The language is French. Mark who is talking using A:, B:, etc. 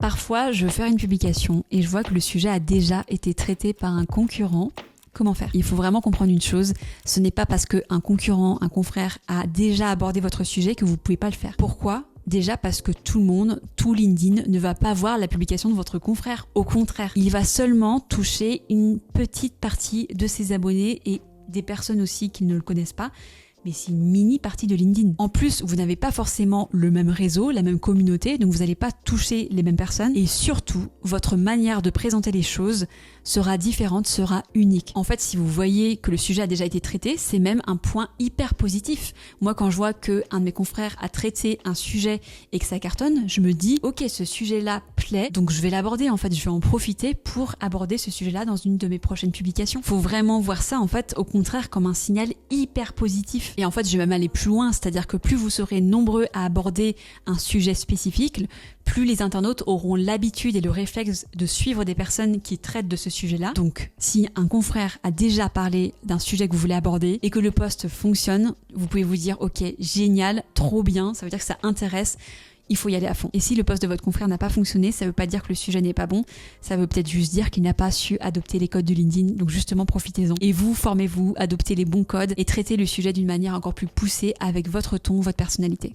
A: Parfois, je veux faire une publication et je vois que le sujet a déjà été traité par un concurrent. Comment faire ? Il faut vraiment comprendre une chose, ce n'est pas parce qu'un concurrent, un confrère a déjà abordé votre sujet que vous ne pouvez pas le faire. Pourquoi ? Déjà parce que tout le monde, tout LinkedIn ne va pas voir la publication de votre confrère. Au contraire, il va seulement toucher une petite partie de ses abonnés et des personnes aussi qui ne le connaissent pas. Mais c'est une mini partie de LinkedIn. En plus, vous n'avez pas forcément le même réseau, la même communauté, donc vous n'allez pas toucher les mêmes personnes. Et surtout, votre manière de présenter les choses sera différente, sera unique. En fait, si vous voyez que le sujet a déjà été traité, c'est même un point hyper positif. Moi, quand je vois qu'un de mes confrères a traité un sujet et que ça cartonne, je me dis, ok, ce sujet-là plaît, donc je vais l'aborder. En fait, je vais en profiter pour aborder ce sujet-là dans une de mes prochaines publications. Faut vraiment voir ça, en fait, au contraire, comme un signal hyper positif. Et en fait, je vais même aller plus loin, c'est-à-dire que plus vous serez nombreux à aborder un sujet spécifique, plus les internautes auront l'habitude et le réflexe de suivre des personnes qui traitent de ce sujet-là. Donc, si un confrère a déjà parlé d'un sujet que vous voulez aborder et que le post fonctionne, vous pouvez vous dire, ok, génial, trop bien, ça veut dire que ça intéresse, il faut y aller à fond. Et si le post de votre confrère n'a pas fonctionné, ça veut pas dire que le sujet n'est pas bon, ça veut peut-être juste dire qu'il n'a pas su adopter les codes de LinkedIn, donc justement profitez-en. Et vous, formez-vous, adoptez les bons codes et traitez le sujet d'une manière encore plus poussée avec votre ton, votre personnalité.